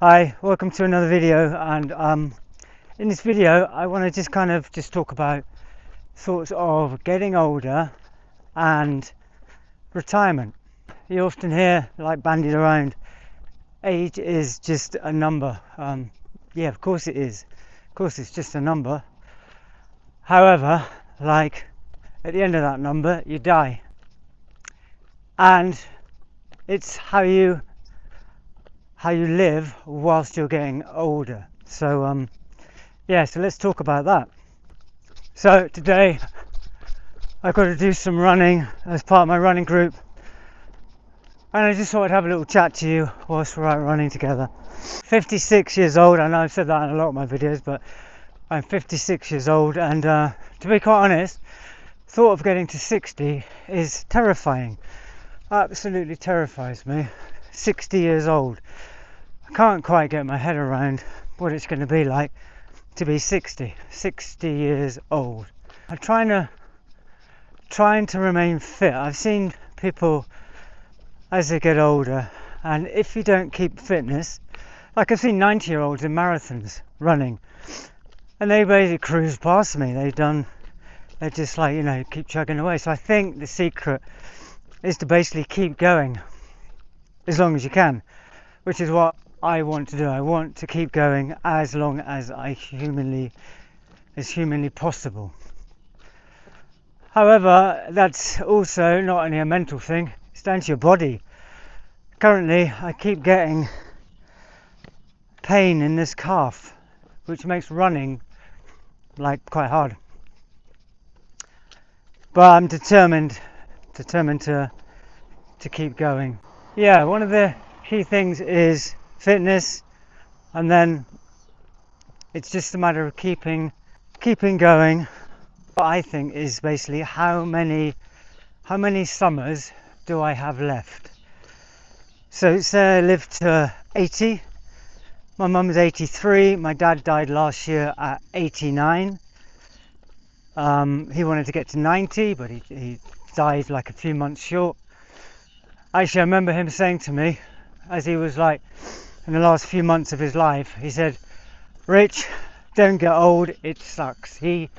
Hi, welcome to another video, and in this video I want to just talk about thoughts of getting older and retirement. You often hear bandied around, age is just a number. Yeah, of course it is. Of course it's just a number. However, at the end of that number you die, and it's how you live whilst you're getting older. So so let's talk about that. So today I've got to do some running as part of my running group, and I just thought I'd have a little chat to you whilst we're out running together. 56 years old. I know I've said that in a lot of my videos, but I'm 56 years old, and to be quite honest, thought of getting to 60 is terrifying. Absolutely terrifies me. 60 years old. I can't quite get my head around what it's going to be like to be 60 years old. I'm trying to remain fit. I've seen people as they get older, and if you don't keep fitness, I've seen 90-year-olds in marathons running, and they basically cruise past me. They're just keep chugging away. So I think the secret is to basically keep going as long as you can, which is what I want to do. I want to keep going as long as humanly possible. However, that's also not only a mental thing, it's down to your body. Currently, I keep getting pain in this calf, which makes running quite hard. But I'm determined to keep going. Yeah, one of the key things is fitness, and then it's just a matter of keeping going. What I think is basically how many summers do I have left. So say I lived to 80. My mum's 83. My dad died last year at 89. He wanted to get to 90, but he died a few months short. Actually, I remember him saying to me, as he was in the last few months of his life, he said, "Rich, don't get old, it sucks." He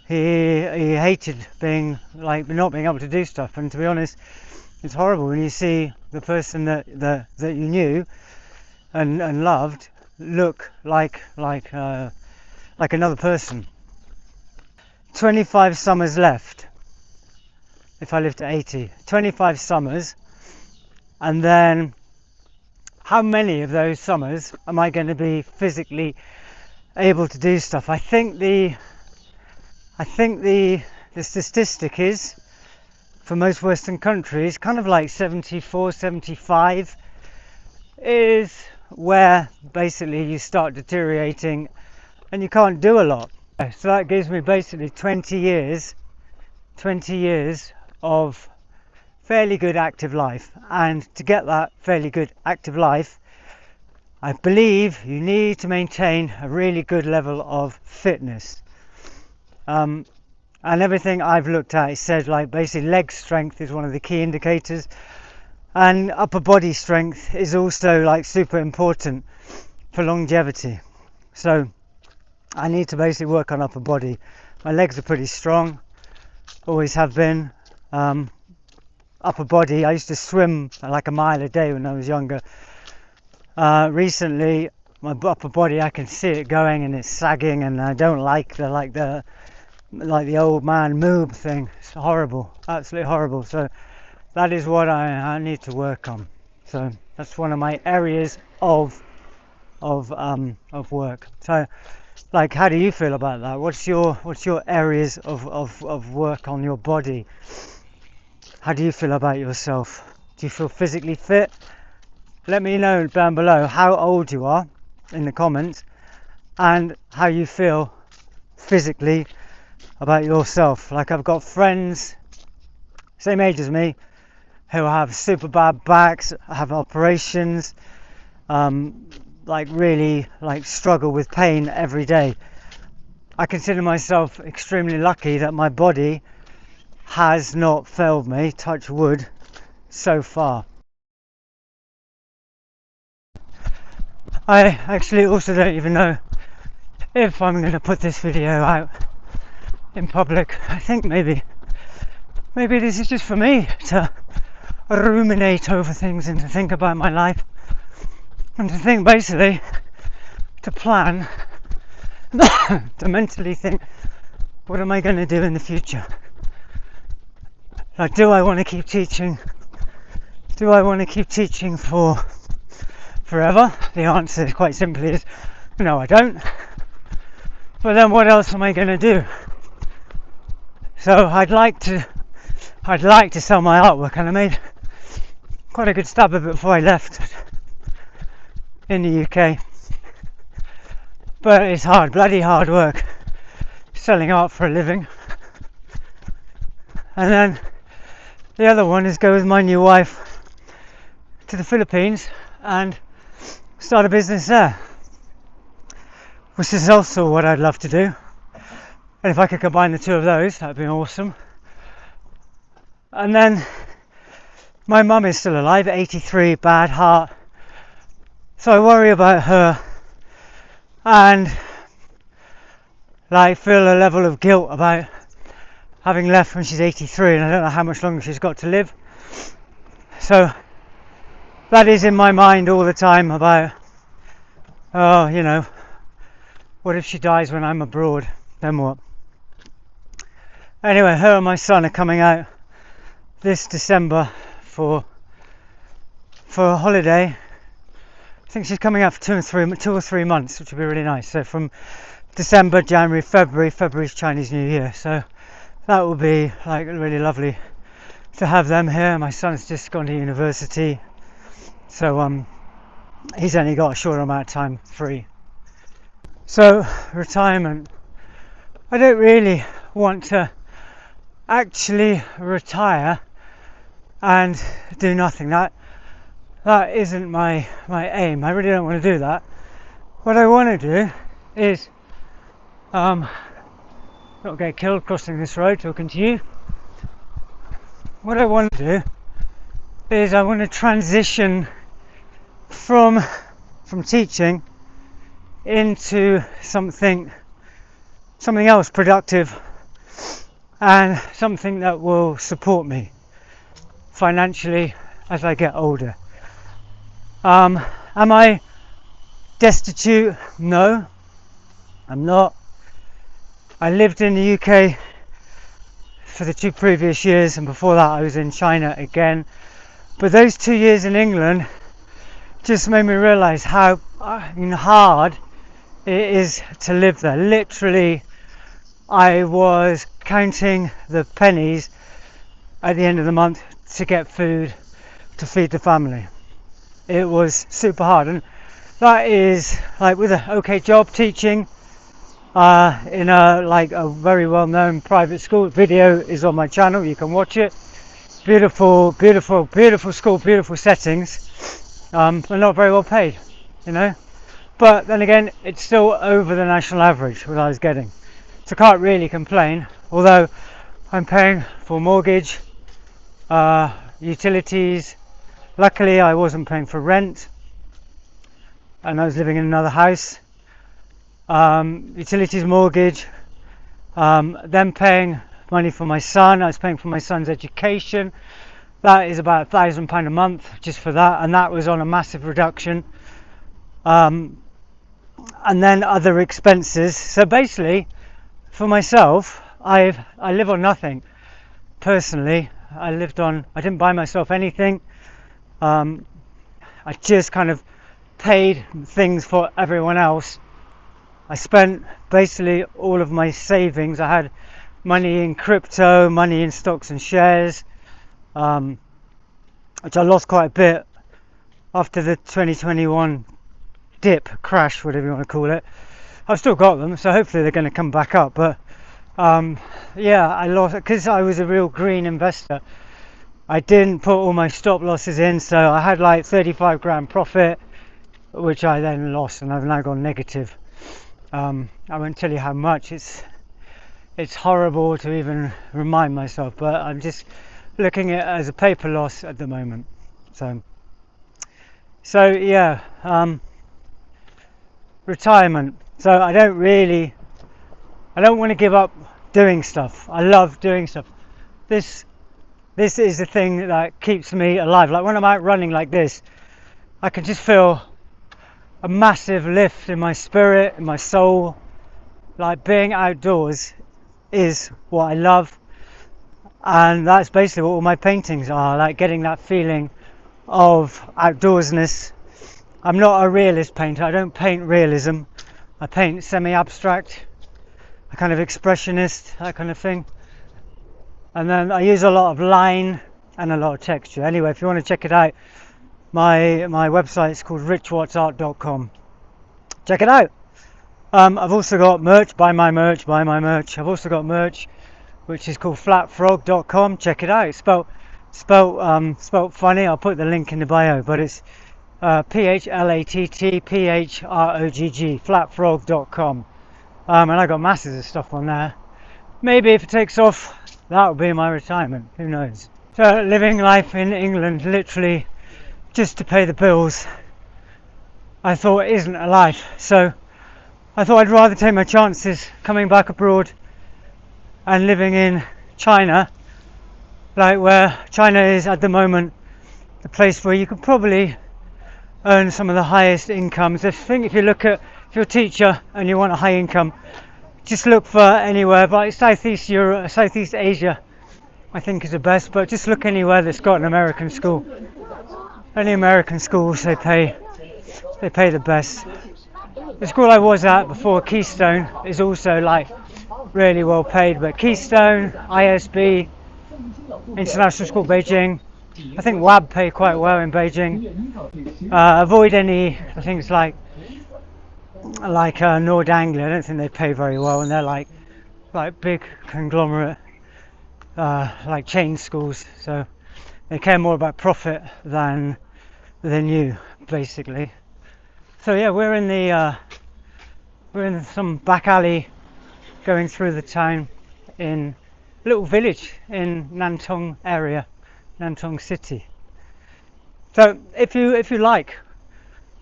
hated being not being able to do stuff, and to be honest, it's horrible when you see the person that you knew and loved look like another person. 25 summers left if I live to 80. 25 summers, and then how many of those summers am I going to be physically able to do stuff? I think the statistic is, for most Western countries, 74, 75 is where basically you start deteriorating and you can't do a lot. So that gives me basically 20 years of fairly good active life, and to get that fairly good active life, I believe you need to maintain a really good level of fitness. And everything I've looked at, it says basically leg strength is one of the key indicators, and upper body strength is also super important for longevity. So I need to basically work on upper body. My legs are pretty strong, always have been. Upper body, I used to swim a mile a day when I was younger. Recently my upper body, I can see it going and it's sagging, and I don't like the old man moob thing. It's horrible, absolutely horrible. So that is what I need to work on. So that's one of my areas of work. So how do you feel about that? What's your areas of work on your body? How do you feel about yourself? Do you feel physically fit? Let me know down below how old you are in the comments, and how you feel physically about yourself. I've got friends same age as me who have super bad backs, have operations, really struggle with pain every day. I consider myself extremely lucky that my body has not failed me, touch wood, so far. I actually also don't even know if I'm going to put this video out in public. I think maybe this is just for me to ruminate over things and to think about my life and to think, basically to plan to mentally think, what am I going to do in the future? Like, do I want to keep teaching? Do I want to keep teaching for forever? The answer quite simply is no, I don't. But then what else am I going to do? So I'd like to sell my artwork, and I made quite a good stab of it before I left in the UK. But it's hard, bloody hard work, selling art for a living. And then the other one is go with my new wife to the Philippines and start a business there, which is also what I'd love to do. And if I could combine the two of those, that'd be awesome. And then my mum is still alive, 83, bad heart. So I worry about her and like feel a level of guilt about having left when she's 83, and I don't know how much longer she's got to live. So that is in my mind all the time about, oh, you know, what if she dies when I'm abroad? Then what? Anyway, her and my son are coming out this December for a holiday. I think she's coming out for 2 or 3 months, which would be really nice. So from December, January, February's Chinese New Year. So that will be like really lovely to have them here. My son's just gone to university, so he's only got a short amount of time free. So retirement, I don't really want to actually retire and do nothing. That isn't my aim. I really don't want to do that. What I want to do is not get killed crossing this road talking to you. What I want to do is I want to transition from teaching into something else productive and something that will support me financially as I get older. Am I destitute? No, I'm not. I lived in the UK for the 2 previous years, and before that I was in China again. But those 2 years in England just made me realise how hard it is to live there. Literally, I was counting the pennies at the end of the month to get food to feed the family. It was super hard, and that is like with an okay job teaching in a very well-known private school. Video is on my channel, you can watch it. Beautiful school, beautiful settings, but not very well paid, you know. But then again, it's still over the national average what I was getting, so I can't really complain. Although I'm paying for mortgage, utilities. Luckily I wasn't paying for rent and I was living in another house. Utilities, mortgage, then paying money for my son. I was paying for my son's education. That is about £1,000 a month just for that, and that was on a massive reduction. And then other expenses. So basically for myself, I live on nothing personally. I didn't buy myself anything. I just kind of paid things for everyone else. I spent basically all of my savings. I had money in crypto, money in stocks and shares, which I lost quite a bit after the 2021 dip, crash, whatever you want to call it. I've still got them, so hopefully they're going to come back up. But yeah, I lost because I was a real green investor. I didn't put all my stop losses in, so I had like 35 grand profit, which I then lost, and I've now gone negative. I won't tell you how much. It's horrible to even remind myself, but I'm just looking at it as a paper loss at the moment. So yeah, retirement. So I don't want to give up doing stuff. I love doing stuff. This is the thing that keeps me alive. Like when I'm out running like this, I can just feel a massive lift in my spirit, in my soul. Like being outdoors is what I love, and that's basically what all my paintings are, like getting that feeling of outdoorsness. I'm not a realist painter. I don't paint realism. I paint semi-abstract, a kind of expressionist, that kind of thing. And then I use a lot of line and a lot of texture. Anyway, if you want to check it out, my website is called richwattsart.com. Check it out. I've also got merch. Buy my merch. I've also got merch which is called flatfrog.com. Check it out. It's spelt funny. I'll put the link in the bio, but it's PHLATTPHROGG, flatfrog.com. And I got masses of stuff on there. Maybe if it takes off, that'll be my retirement. Who knows? So living life in England literally just to pay the bills, I thought isn't a life. So I thought I'd rather take my chances coming back abroad and living in China, like where China is at the moment the place where you could probably earn some of the highest incomes. I think if you're a teacher and you want a high income, just look for anywhere, but Southeast Asia I think is the best, but just look anywhere that's got an American school. Any American schools, they pay the best. The school I was at before, Keystone, is also like really well paid, but Keystone, ISB, International School Beijing, I think WAB pay quite well in Beijing. Avoid any things like Nord Anglia. I don't think they pay very well, and they're like big conglomerate like chain schools, so they care more about profit than you, basically. So yeah, we're in some back alley going through the town in a little village in Nantong area, Nantong city. So if you like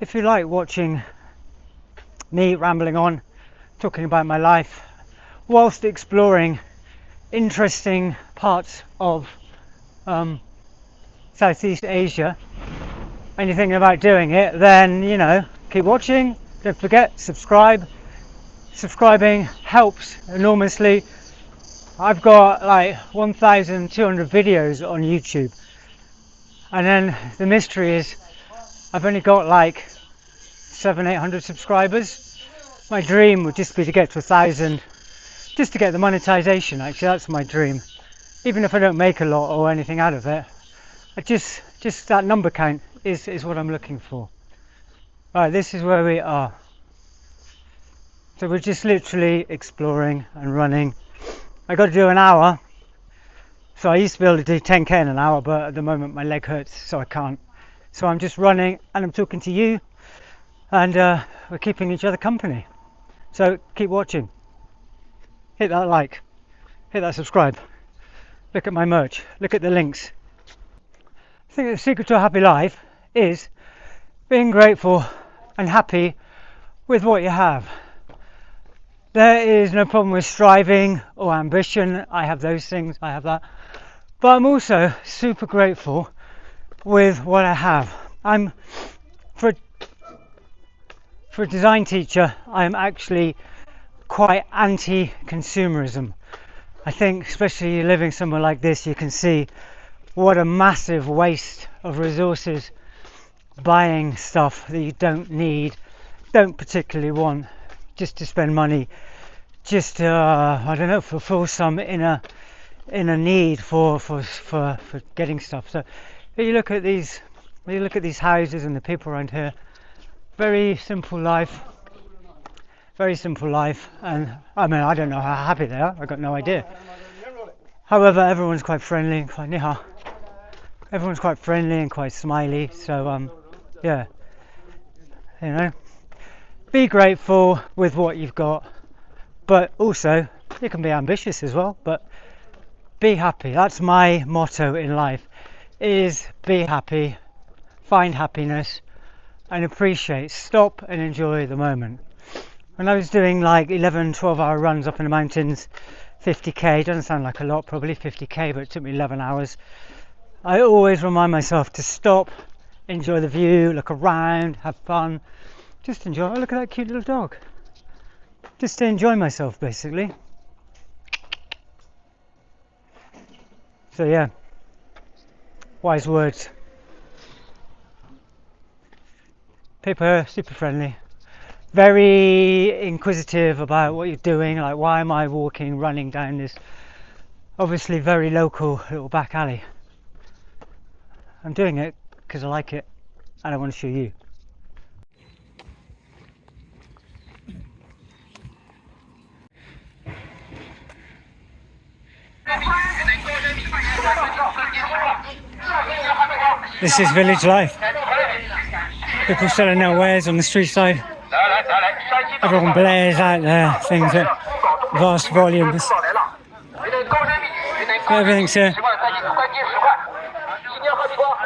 watching me rambling on, talking about my life whilst exploring interesting parts of Southeast Asia, and you're thinking about doing it, then keep watching. Don't forget, subscribing helps enormously. I've got like 1,200 videos on YouTube, and then the mystery is I've only got like 700-800 subscribers. My dream would just be to get to 1,000, just to get the monetization. Actually, that's my dream. Even if I don't make a lot or anything out of it, I just that number count is what I'm looking for. Right, this is where we are. So we're just literally exploring and running. I got to do an hour. So I used to be able to do 10k in an hour, but at the moment my leg hurts, so I can't. So I'm just running and I'm talking to you, and we're keeping each other company. So keep watching. Hit that like, hit that subscribe. Look at my merch, look at the links. I think the secret to a happy life is being grateful and happy with what you have. There is no problem with striving or ambition. I have those things, I have that. But I'm also super grateful with what I have. For a design teacher, I'm actually quite anti-consumerism. I think especially living somewhere like this, you can see what a massive waste of resources buying stuff that you don't need, don't particularly want, just to spend money, just to I don't know, fulfill some inner need for getting stuff. So if you look at these houses and the people around here, very simple life, and I mean, I don't know how happy they are, I've got no idea. However, everyone's quite friendly and quite everyone's quite friendly and quite smiley, so yeah, be grateful with what you've got, but also you can be ambitious as well, but be happy. That's my motto in life, is be happy, find happiness and appreciate, stop and enjoy the moment. when I was doing like 11-12 hour runs up in the mountains, 50k, doesn't sound like a lot, probably 50k, but it took me 11 hours. I always remind myself to stop, enjoy the view, look around, have fun, just enjoy. Oh, look at that cute little dog. Just to enjoy myself, basically. So yeah, wise words. People are super friendly, very inquisitive about what you're doing, like why am I walking, running down this obviously very local little back alley. I'm doing it because I like it and I want to show you. This is village life. People selling their wares on the street side. Everyone blares out their things at vast volumes. Everything's here.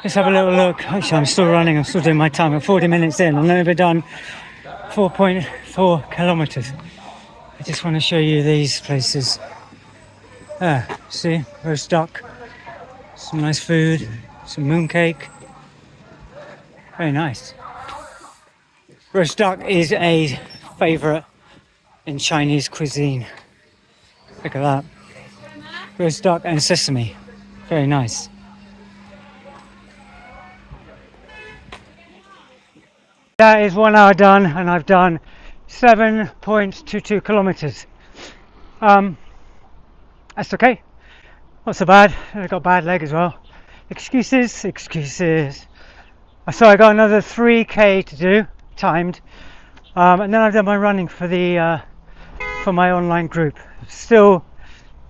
Let's have a little look. Actually, I'm still running. I'm still doing my time. I'm 40 minutes in. I've never done 4.4 kilometers. I just want to show you these places. See, roast duck, some nice food, some mooncake. Very nice. Roast duck is a favourite in Chinese cuisine. Look at that. Roast duck and sesame. Very nice. That is 1 hour done, and I've done 7.22 kilometers. That's okay. Not so bad. I got a bad leg as well. Excuses. So I got another 3k to do, timed, and then I've done my running for the for my online group. Still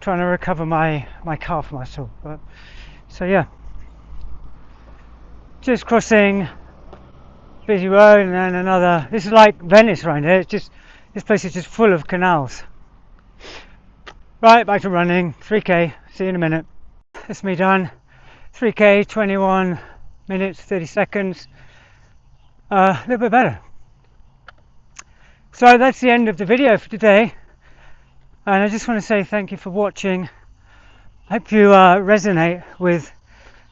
trying to recover my calf muscle, but so yeah. Just crossing busy road and then another. This is like Venice around here. It's just, this place is just full of canals. Right, back to running. 3k. See you in a minute. That's me done. 3k, 21 minutes 30 seconds. A little bit better. So that's the end of the video for today, and I just want to say thank you for watching. I hope you resonate with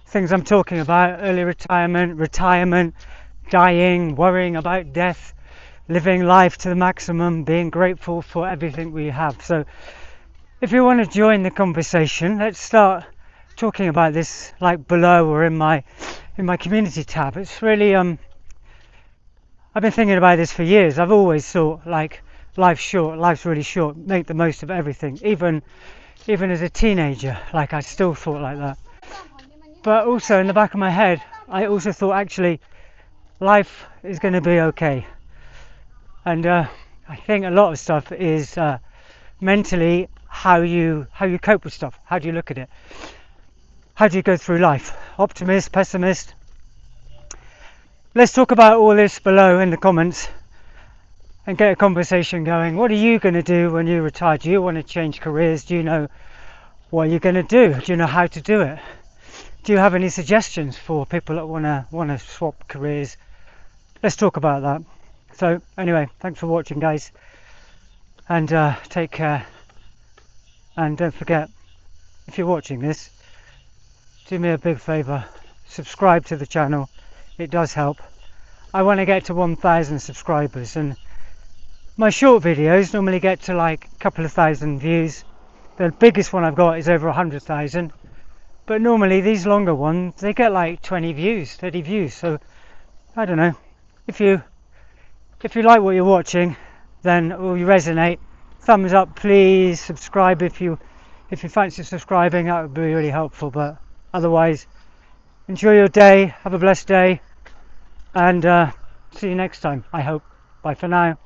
things I'm talking about: early retirement, dying, worrying about death, living life to the maximum, being grateful for everything we have. So if you want to join the conversation, let's start talking about this, like below or in my community tab. It's really I've been thinking about this for years. I've always thought, like, life's really short, make the most of everything. Even as a teenager, like, I still thought like that. But also in the back of my head, I also thought, actually, life is going to be okay. And I think a lot of stuff is mentally how you cope with stuff. How do you look at it? How do you go through life? Optimist, pessimist? Let's talk about all this below in the comments and get a conversation going. What are you going to do when you retire? Do you want to change careers? Do you know what you're going to do? Do you know how to do it? Do you have any suggestions for people that want to swap careers? Let's talk about that. So anyway, thanks for watching, guys, and take care. And don't forget, if you're watching this, do me a big favour, subscribe to the channel. It does help. I want to get to 1,000 subscribers, and my short videos normally get to like a couple of thousand views. The biggest one I've got is over 100,000, but normally these longer ones, they get like 20 views, 30 views. So I don't know, if you like what you're watching, then, or you resonate, thumbs up please. Subscribe if you fancy subscribing, that would be really helpful. But otherwise, enjoy your day, have a blessed day, and see you next time, I hope. Bye for now.